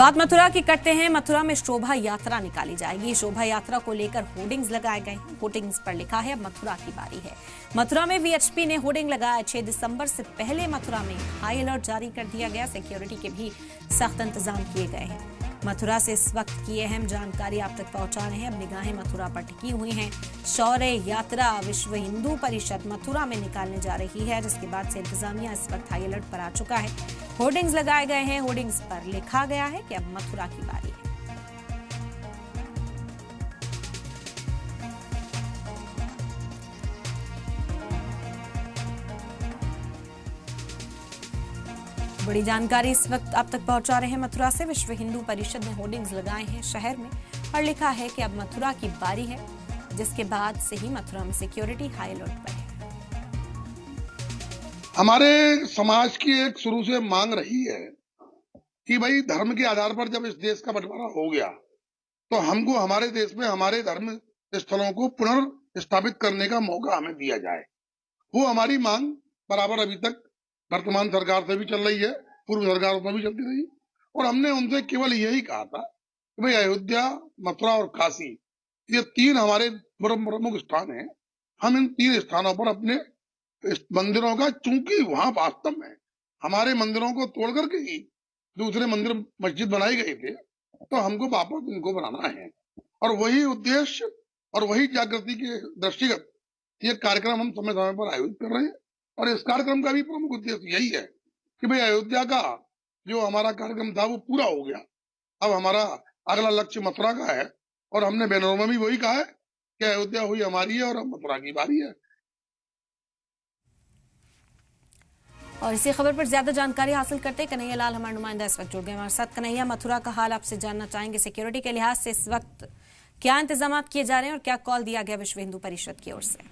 बात मथुरा की करते हैं। मथुरा में शोभा यात्रा निकाली जाएगी। शोभा यात्रा को लेकर होर्डिंग्स लगाए गए हैं। होर्डिंग्स पर लिखा है अब मथुरा की बारी है। मथुरा में वीएचपी ने होर्डिंग लगाया। 6 दिसंबर से पहले मथुरा में हाई अलर्ट जारी कर दिया गया। सिक्योरिटी के भी सख्त इंतजाम किए गए हैं। मथुरा से इस वक्त की अहम जानकारी आप तक पहुंचा रहे हैं। अब निगाहें मथुरा पर टिकी हुई हैं। शौर्य यात्रा विश्व हिंदू परिषद मथुरा में निकालने जा रही है, जिसके बाद से इंतजामिया इस वक्त हाई अलर्ट पर आ चुका है। होर्डिंग्स लगाए गए हैं। होर्डिंग्स पर लिखा गया है कि अब मथुरा की बारी है। बड़ी जानकारी इस वक्त आप तक पहुंचा रहे हैं मथुरा से। विश्व हिंदू परिषद ने होर्डिंग्स लगाए हैं शहर में और लिखा है कि अब मथुरा की बारी है, जिसके बाद से ही मथुरा में सिक्योरिटी हाई अलर्ट पर है। हमारे समाज की एक शुरू से मांग रही है कि भाई धर्म के आधार पर जब इस देश का बंटवारा हो गया तो हमको हमारे देश में हमारे धर्म स्थलों को पुनर्स्थापित करने का मौका हमें दिया जाए। वो हमारी मांग बराबर अभी तक वर्तमान सरकार से भी चल रही है, पूर्व सरकारों से भी चलती रही। और हमने उनसे केवल यही कहा था कि भाई अयोध्या, मथुरा और काशी, ये 3 हमारे प्रमुख स्थान हैं। हम इन 3 स्थानों पर अपने इस मंदिरों का, चूंकि वहां वास्तव में हमारे मंदिरों को तोड़ करके ही दूसरे मंदिर मस्जिद बनाए गए थे, तो हमको वापस इनको बनाना है। और वही उद्देश्य और वही जागृति के दृष्टिगत ये कार्यक्रम हम समय समय पर आयोजित कर रहे हैं। और इस कार्यक्रम का भी प्रमुख उद्देश्य यही है कि भाई अयोध्या का जो हमारा कार्यक्रम था वो पूरा हो गया। अब हमारा अगला लक्ष्य मथुरा का है और हमने बैनरों में भी वही कहा है कि अयोध्या हुई हमारी है और अब मथुरा की बारी है। और इसी खबर पर ज्यादा जानकारी हासिल करते कन्हैया लाल हमारे नुमाइंदा इस वक्त जुड़ गए हमारे साथ। कन्हैया, मथुरा का हाल आपसे जानना चाहेंगे। सिक्योरिटी के लिहाज से इस वक्त क्या इंतजाम किए जा रहे हैं और क्या कॉल दिया गया विश्व हिंदू परिषद की ओर से?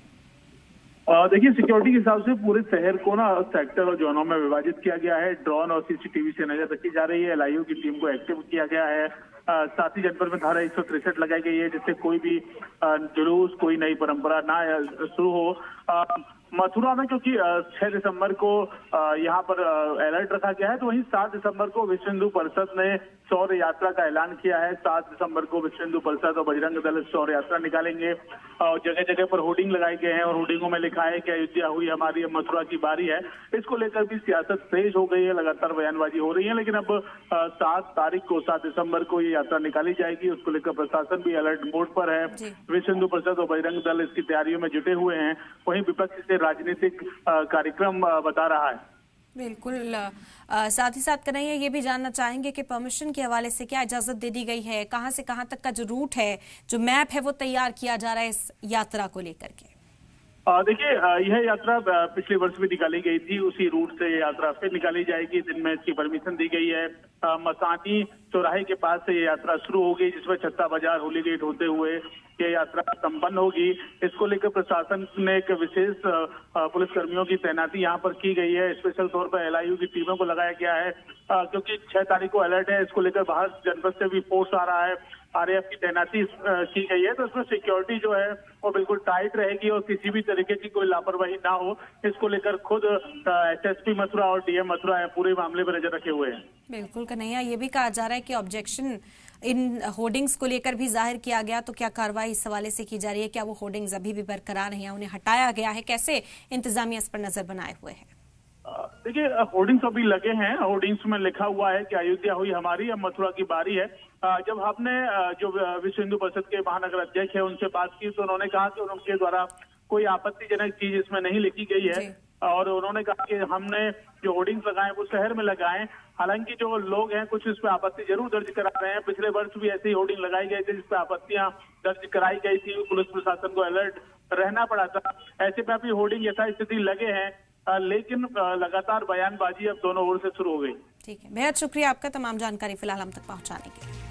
देखिए, सिक्योरिटी के हिसाब से पूरे शहर को ना सेक्टर और जोनों में विभाजित किया गया है। ड्रोन और सीसीटीवी से नजर रखी जा रही है। एलआईयू की टीम को एक्टिव किया गया है। साथ ही जनपद में धारा 163 लगाई गई है, जिससे कोई भी जुलूस, कोई नई परंपरा ना शुरू हो। मथुरा में क्योंकि 6 दिसंबर को यहाँ पर अलर्ट रखा गया है, तो वहीं 7 दिसंबर को विश्व हिंदू परिषद ने शौर्य यात्रा का ऐलान किया है। 7 दिसंबर को विश्व हिंदू परिषद और बजरंग दल शौर्य यात्रा निकालेंगे। और जगह जगह पर होर्डिंग लगाए गए हैं और होर्डिंगों में लिखा है कि अयोध्या हुई हमारी, अब मथुरा की बारी है। इसको लेकर भी सियासत तेज हो गई है, लगातार बयानबाजी हो रही है। लेकिन अब 7 तारीख को, 7 दिसंबर को ये यात्रा निकाली जाएगी। उसको लेकर प्रशासन भी अलर्ट मोड पर है। विश्व हिंदू परिषद और बजरंग दल इसकी तैयारियों में जुटे हुए हैं। वहीं विपक्ष से राजनीतिक कार्यक्रम बता रहा है। बिल्कुल। साथ ही साथ कन्हैया, ये भी जानना चाहेंगे कि परमिशन के हवाले से क्या इजाजत दे दी गई है? कहां से कहां तक का जो रूट है, जो मैप है, वो तैयार किया जा रहा है इस यात्रा को लेकर के? देखिए, यह यात्रा पिछले वर्ष भी निकाली गई थी। उसी रूट से ये यात्रा फिर निकाली जाएगी। दिन में इसकी परमिशन दी गई है। मसानी चौराहे के पास से ये यात्रा शुरू होगी, जिसमें छत्ता बाजार, होली गेट होते हुए ये यात्रा संपन्न होगी। इसको लेकर प्रशासन ने एक विशेष पुलिसकर्मियों की तैनाती यहाँ पर की गई है। स्पेशल तौर पर एलआईयू की टीमों को लगाया गया है, क्योंकि 6 तारीख को अलर्ट है। इसको लेकर बाहर जनपद से भी फोर्स आ रहा है। आरएएफ की तैनाती की गई है, तो इसमें सिक्योरिटी जो है वो बिल्कुल टाइट रहेगी और किसी भी तरीके की कोई लापरवाही ना हो, इसको लेकर खुद एसएसपी मथुरा और डीएम मथुरा पूरे मामले पर नजर रखे हुए हैं। बिल्कुल कन्हैया, ये भी कहा जा रहा है कि ऑब्जेक्शन इन होर्डिंग्स को लेकर भी जाहिर किया गया, तो क्या कार्रवाई इस हवाले से की जा रही है? क्या वो होर्डिंग्स अभी भी बरकरार हैं या उन्हें हटाया गया है? कैसे इंतजामिया इस पर नजर बनाए हुए है? देखिए, होर्डिंग्स अभी लगे हैं। होर्डिंग्स में लिखा हुआ है कि अयोध्या हुई हमारी, अब मथुरा की बारी है। जब हमने जो विश्व हिंदू परिषद के महानगर अध्यक्ष है उनसे बात की, तो उन्होंने कहा कि उनके द्वारा कोई आपत्तिजनक चीज इसमें नहीं लिखी गई है। और उन्होंने कहा कि हमने जो होर्डिंग्स लगाए वो शहर में लगाए। हालांकि जो लोग हैं कुछ इस पे आपत्ति जरूर दर्ज करा रहे हैं। पिछले वर्ष भी ऐसी होर्डिंग लगाई गई थी जिसपे आपत्तियां दर्ज कराई गई थी। पुलिस प्रशासन को अलर्ट रहना पड़ा था। ऐसे में अभी होर्डिंग यथास्थिति लगे हैं, लेकिन लगातार बयानबाजी अब दोनों ओर से शुरू हो गई। ठीक है, बेहद शुक्रिया आपका तमाम जानकारी फिलहाल हम तक पहुंचाने के लिए।